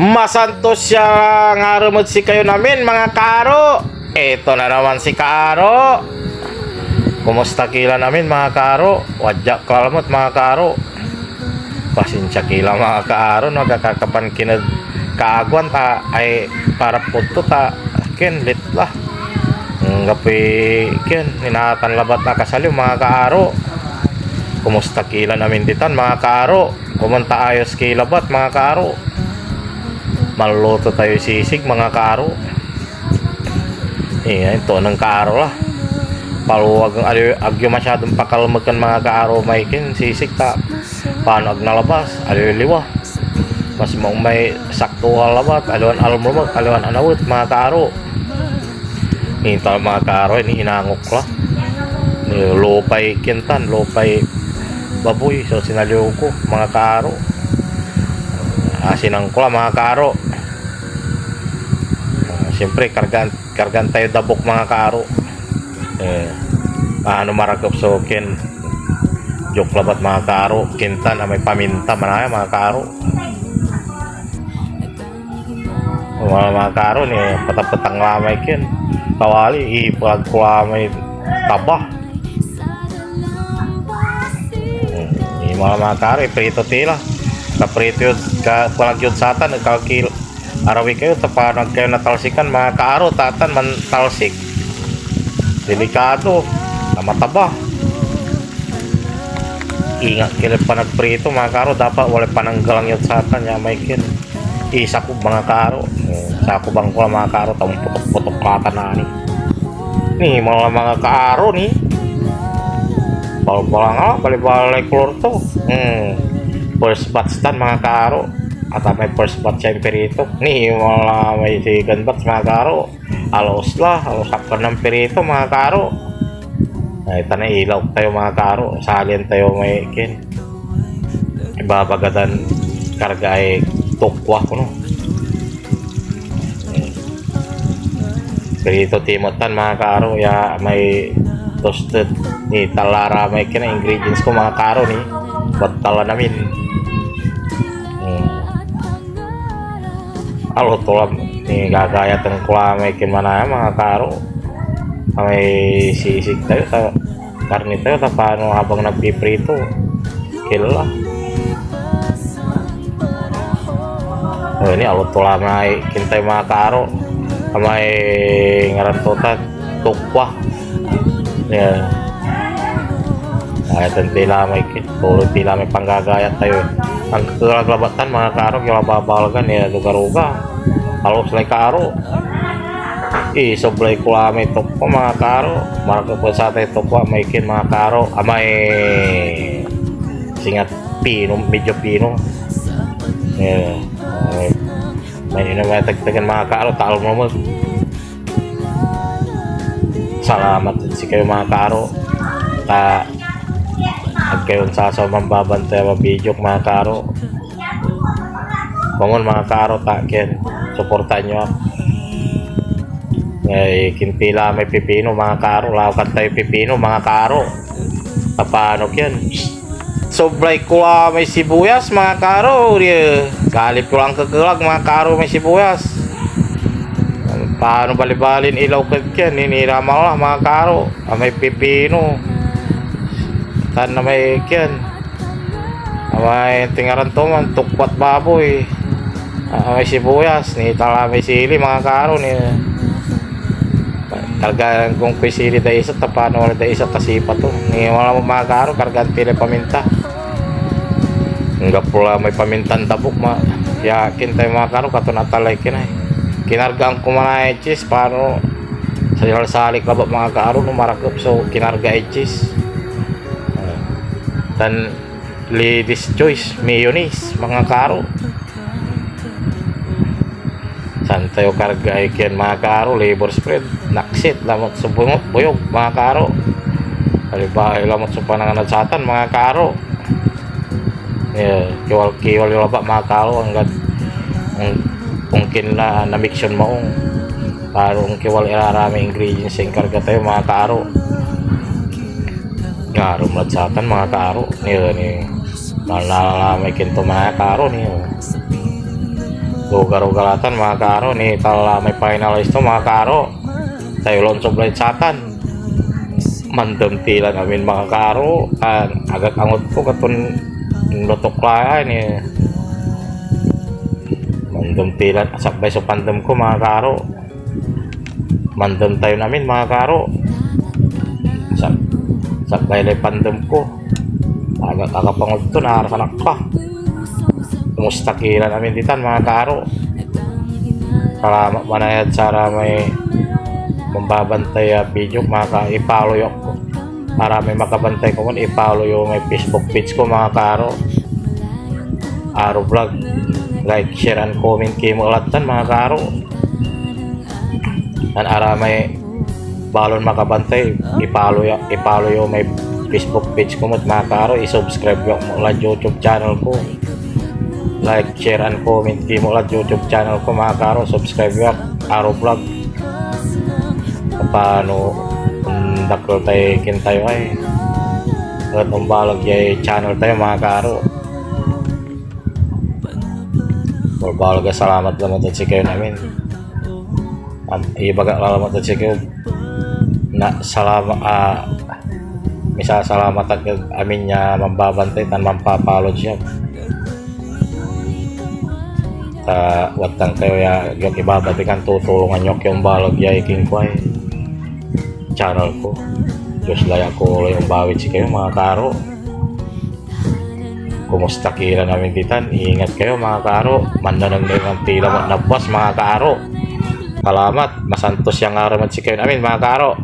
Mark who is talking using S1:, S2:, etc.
S1: Masantos siya ngaremot si kayo namin mga karo. Ito na naman si Karo. Kumusta kila namin mga karo? Wadyak kalamot mga karo. Pasensya kila mga karo. Nagkakapan kinad kaagwan ta ay para punto ta. Ken lit lah. Ngapi ken ninatan labat na kasaliw mga karo. Kumusta kila namin ditan mga karo? Kumunta ayos kilabat mga karo. Maluto tayo sisig mga karo. Ito ng karo lah. Paluwag ang agyo masyadong pakalmagan mga karo may kin sisig ta. Paano ag nalabas? Liwa. Mas mong may saktuhal labat. Aliwan almulmag, aliwan anawit mga karo. Ito mga karo ini inangok lah. Lopay kintan, lopay baboy. So sinaliw ko mga karo. Asinang ko lah mga karo. Siyempre kargan tayo dabok mga karo. Ano marakop so ken joke labat mga karo. Kintan na may paminta manaya mga karo. Mga karo ni patapatang lamay ken tawali ipag kulamay tabah. Mga karo prito tila kaprito yun kapalag yun satan nagkalkil arawi kayo tapanag kayo natalsikan mga karo tatan man talsik delikado mataba. Ingat kila pa nagprito mga karo dapat wala pananggalang yun satan ya may kin isakub mga karo sakubang ko mga karo taong putok-putok kata na ni mga karo ni bal-balang nga bali-balay kolor to. First batch tan mga karo at may first batch yung perito ni wala may second batch mga karo alos sakpan ng perito mga karo. Ay ito na ilaw tayo mga karo salin tayo may kin ibabagadan karga ay tukwa ko no. Perito timotan mga karo ya may toasted ni talara may kina ingredients ko mga karo ni buat tala namin. Alo tulam ni gagaya teng kula may kin mana mga karo. May sisig tayo ta karne tayo ta paano habang nagpiprito kila. Ini alo tulam ay kintay mga karo. May ngarantotan tukwa. Ya. Ay tila may kit, puro tila may panggagayat tayo. Ang kalaglabatan mga karo kila babalgan ya lugar-lugar. Halos lay karo. Soblay kula may tokwa mga karo. Marka po sa tayo tokwa may kin mga karo. Amay singat pino, medyo pino. Ya. May inamatagtagan mga karo taal mo. Salamat si kayo mga karo ta at kayo sasaw mambabantay mga video mga karo bangon mga karo ta ken suportan nyo ay kinpila may pipino mga karo lawakan tayo pipino mga karo paano yan sobrang kuha may sibuyas mga karo galip ko lang kagalag mga karo may sibuyas. Paano balibalin ilaw kagyan niniramal lah mga karo may pipino tan na may kyan may tingaran to man tukwat baboy may sibuyas ni tala may sili mga karo ni kargaan kung pisili da isa tapano wala da isa tasipa to ni wala mo mga karo kargaan tila paminta hanggang pula may pamintan tabok yakin tayo mga karo katunatalay kinay kinargaan ko mga cheese paano salik labak mga karo no marakop so kinarga cheese dan ladies choice mayonnaise mga karo san tayo karga ikin mga karo labor spread naksit lamot sa buyog mga karo kalibahay lamot sa panangan satan mga karo kiwal labak mga karo hanggang mungkin na mixon maong parang kiwal irarami ingredients yung karga tayo mga karo nga rumlatsatan mga karo niyo ni Nalalamay kinto mga karo niyo. lugar-lugaratan mga karo ni tala may finalist to mga karo tayo Lonso Blind Satan mandam tila namin mga karo agak angot ko katun lotok layan ni mandam tila sakbay sa pandam ko mga karo mandam tayo namin mga karo sakbay lay pandam ko agak pangot to narasanak pa kumusta kila namin ditan mga karo salamat manayad cara may membabantay video maka i-follow yo ko para may makabantay ko i-follow yo may Facebook page ko mga karo Aro Vlog like share and comment kimo latan mga karo dan ara may balon makabantay i-follow yo may Facebook page ko mga karo i-subscribe yo mo la YouTube channel ko like, share, and comment kimo lang YouTube channel ko mga karo subscribe yo Aro Vlog paano dakol tayo kintayo ay at umbalag yay channel tayo mga karo umbalag salamat lang at si kayo namin ibaga salamat at si kayo na salamat misa salamat at amin niya mambabantay tan mampapalod siya watang kayo ya yung ibabatikan tutulungan nyo yung balag ya iking kway channel ko Diyos laya ko yung bawit si kayo mga karo kumusta kira namin ditan iingat kayo mga karo mandanang ng tila mo nabwas mga karo salamat masantos yung aramat si kayo namin mga karo